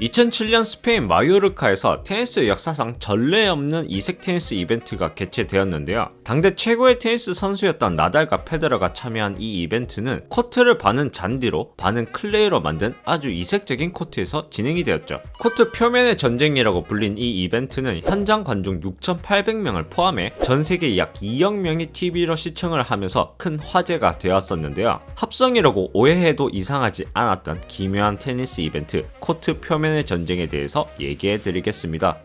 2007년 스페인 마요르카에서 테니스 역사상 전례 없는 이색 테니스 이벤트가 개최되었는데요. 당대 최고의 테니스 선수였던 나달과 페데러가 참여한 이 이벤트는 코트를 반은 잔디로 반은 클레이로 만든 아주 이색적인 코트에서 진행이 되었죠. 코트 표면의 전쟁이라고 불린 이 이벤트는 현장 관중 6,800명을 포함해 전 세계 약 2억 명이 TV로 시청을 하면서 큰 화제가 되었었는데요. 합성이라고 오해해도 이상하지 않았던 기묘한 테니스 이벤트 코트 표면의 전쟁에 대해서 얘기해 드리겠습니다.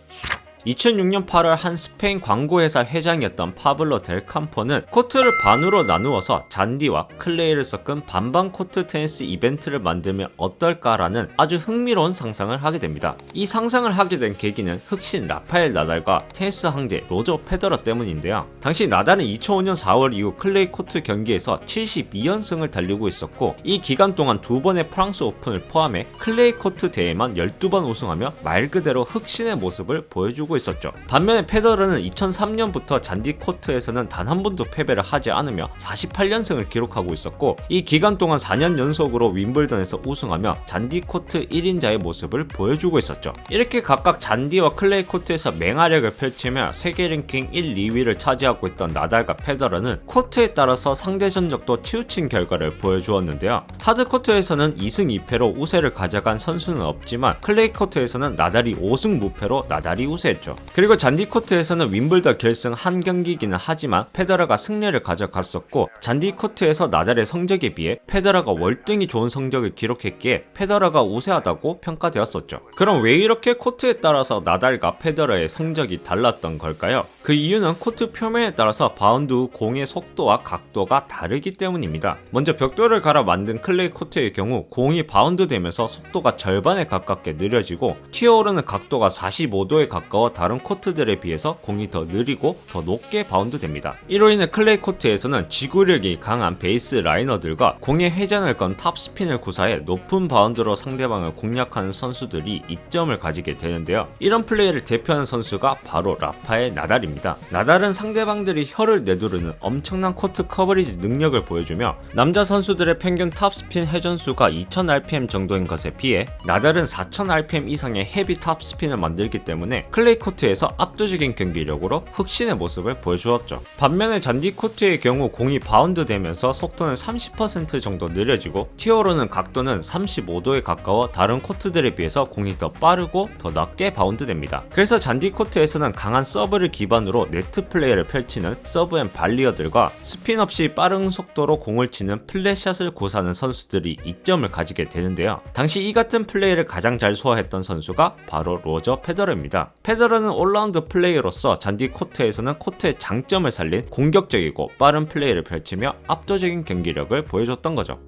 2006년 8월 한 스페인 광고회사 회장이었던 파블로 델 캠포는 코트를 반으로 나누어서 잔디와 클레이를 섞은 반반 코트 테니스 이벤트를 만들면 어떨까라는 아주 흥미로운 상상을 하게 됩니다. 이 상상을 하게 된 계기는 흑신 라파엘 나달과 테니스 황제 로저 페더러 때문인데요. 당시 나달은 2005년 4월 이후 클레이 코트 경기에서 72연승을 달리고 있었고 이 기간 동안 2번의 프랑스 오픈을 포함해 클레이 코트 대회만 12번 우승하며 말 그대로 흑신의 모습을 보여주고 있었죠. 반면에 페더러는 2003년부터 잔디 코트에서는 단 한 번도 패배를 하지 않으며 48연승을 기록하고 있었고 이 기간 동안 4년 연속으로 윈블던에서 우승하며 잔디 코트 1인자의 모습을 보여주고 있었죠. 이렇게 각각 잔디와 클레이 코트에서 맹활약을 펼치며 세계 랭킹 1, 2위를 차지하고 있던 나달과 페더러는 코트에 따라서 상대 전적도 치우친 결과를 보여주었는데요. 하드 코트에서는 2승 2패로 우세를 가져간 선수는 없지만 클레이 코트에서는 나달이 5승 무패로 나달이 우세했죠. 그리고 잔디 코트에서는 윈블던 결승 한 경기이기는 하지만 페더러가 승리를 가져갔었고 잔디 코트에서 나달의 성적에 비해 페더러가 월등히 좋은 성적을 기록했기에 페더러가 우세하다고 평가되었었죠. 그럼 왜 이렇게 코트에 따라서 나달과 페더러의 성적이 달랐던 걸까요? 그 이유는 코트 표면에 따라서 바운드 후 공의 속도와 각도가 다르기 때문입니다. 먼저 벽돌을 갈아 만든 클레이 코트의 경우 공이 바운드 되면서 속도가 절반에 가깝게 느려지고 튀어오르는 각도가 45도에 가까워 다른 코트들에 비해서 공이 더 느리고 더 높게 바운드 됩니다. 이로 인해 클레이 코트에서는 지구력이 강한 베이스 라이너들과 공의 회전을 건 탑스핀을 구사해 높은 바운드로 상대방을 공략하는 선수들이 이점을 가지게 되는데요. 이런 플레이를 대표하는 선수가 바로 라파엘 나달입니다. 나달은 상대방들이 혀를 내두르는 엄청난 코트 커버리지 능력을 보여주며 남자 선수들의 평균 탑스핀 회전수가 2000rpm 정도인 것에 비해 나달은 4000rpm 이상의 헤비 탑스핀을 만들기 때문에 클레이 코트에서 압도적인 경기력으로 흑신의 모습을 보여주었죠. 반면에 잔디 코트의 경우 공이 바운드 되면서 속도는 30% 정도 느려지고 튀어오르는 각도는 35도에 가까워 다른 코트들에 비해서 공이 더 빠르고 더 낮게 바운드 됩니다. 그래서 잔디 코트에서는 강한 서브를 기반으로 네트 플레이를 펼치는 서브 앤 발리어들과 스핀 없이 빠른 속도로 공을 치는 플랫샷을 구사하는 선수들이 이점을 가지게 되는데요. 당시 이 같은 플레이를 가장 잘 소화했던 선수가 바로 로저 페더러입니다. 페더러는 올라운드 플레이어로서 잔디 코트에서는 코트의 장점을 살린 공격적이고 빠른 플레이를 펼치며 압도적인 경기력을 보여줬던 거죠.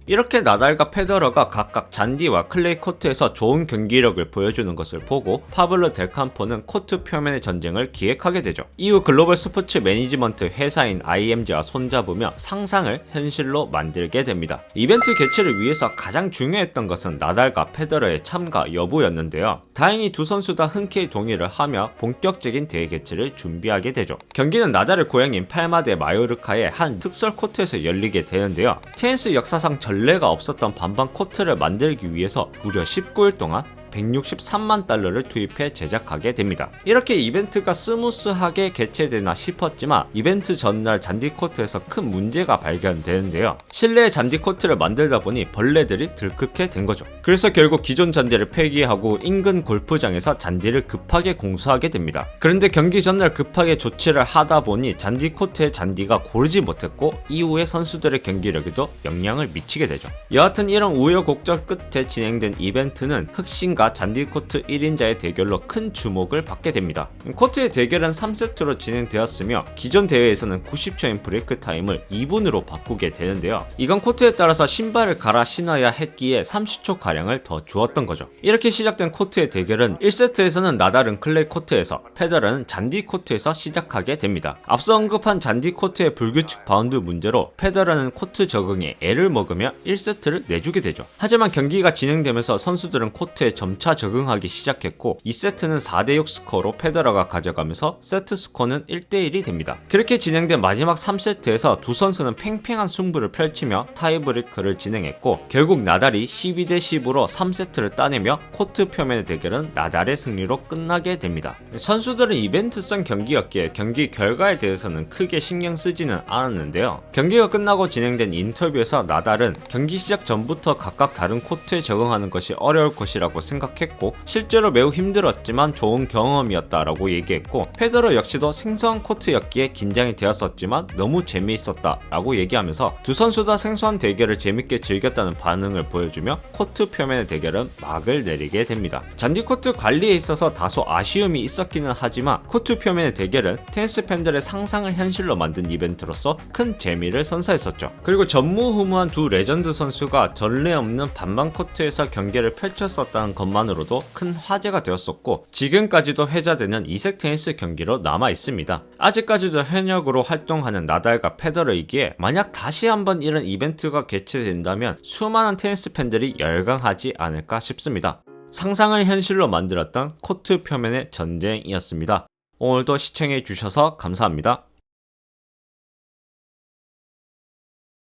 이렇게 나달과 페더러가 각각 잔디와 클레이 코트에서 좋은 경기력을 보여주는 것을 보고 파블로 델 캠포는 코트 표면의 전쟁을 기획하게 되죠. 이후 글로벌 스포츠 매니지먼트 회사인 IMG와 손잡으며 상상을 현실로 만들게 됩니다. 이벤트 개최를 위해서 가장 중요했던 것은 나달과 페더러의 참가 여부였는데요. 다행히 두 선수 다 흔쾌히 동의를 하며 본격적인 대회 개최를 준비하게 되죠. 경기는 나달의 고향인 팔마데 마요르카의 한 특설 코트에서 열리게 되는데요. 테니스 역사상 전례가 없었던 반반 코트를 만들기 위해서 무려 19일 동안 163만 달러를 투입해 제작하게 됩니다. 이렇게 이벤트가 스무스하게 개최되나 싶었지만 이벤트 전날 잔디 코트에서 큰 문제가 발견되는데요. 실내에 잔디 코트를 만들다 보니 벌레들이 들끓게 된 거죠. 그래서 결국 기존 잔디를 폐기하고 인근 골프장에서 잔디를 급하게 공수하게 됩니다. 그런데 경기 전날 급하게 조치를 하다 보니 잔디 코트의 잔디가 고르지 못했고 이후에 선수들의 경기력에도 영향을 미치게 되죠. 여하튼 이런 우여곡절 끝에 진행된 이벤트는 흑신과 잔디 코트 1인자의 대결로 큰 주목을 받게 됩니다. 코트의 대결은 3세트로 진행되었으며 기존 대회에서는 90초인 브레이크 타임을 2분으로 바꾸게 되는데요. 이건 코트에 따라서 신발을 갈아 신어야 했기에 30초가량을 더 주었던 거죠. 이렇게 시작된 코트의 대결은 1세트에서는 나달은 클레이 코트에서 페더러는 잔디 코트에서 시작하게 됩니다. 앞서 언급한 잔디 코트의 불규칙 바운드 문제로 페더러는 코트 적응에 애를 먹으며 1세트를 내주게 되죠. 하지만 경기가 진행되면서 선수들은 코트에 점 점차 적응하기 시작했고 2세트는 4대6 스코어로 페더러가 가져가면서 세트 스코어는 1대1이 됩니다. 그렇게 진행된 마지막 3세트에서 두 선수는 팽팽한 승부를 펼치며 타이브레이크를 진행했고 결국 나달이 12대10으로 3세트를 따내며 코트 표면의 대결은 나달의 승리로 끝나게 됩니다. 선수들은 이벤트성 경기였기에 경기 결과에 대해서는 크게 신경 쓰지는 않았는데요. 경기가 끝나고 진행된 인터뷰에서 나달은 경기 시작 전부터 각각 다른 코트에 적응하는 것이 어려울 것이라고 생각했고 실제로 매우 힘들었지만 좋은 경험이었다라고 얘기했고 페더러 역시도 생소한 코트였기에 긴장이 되었었지만 너무 재미있었다라고 얘기하면서 두 선수 다 생소한 대결을 재밌게 즐겼다는 반응을 보여주며 코트 표면의 대결은 막을 내리게 됩니다. 잔디 코트 관리에 있어서 다소 아쉬움이 있었기는 하지만 코트 표면의 대결은 테니스 팬들의 상상을 현실로 만든 이벤트로서 큰 재미를 선사했었죠. 그리고 전무후무한 두 레전드 선수가 전례 없는 반반 코트에서 경기를 펼쳤었다는 것만으로도 큰 화제가 되었었고 지금까지도 회자되는 이색 테니스 경기로 남아 있습니다. 아직까지도 현역으로 활동하는 나달과 페더러이기에 만약 다시 한번 이런 이벤트가 개최된다면 수많은 테니스 팬들이 열광하지 않을까 싶습니다. 상상을 현실로 만들었던 코트 표면의 전쟁이었습니다. 오늘도 시청해주셔서 감사합니다.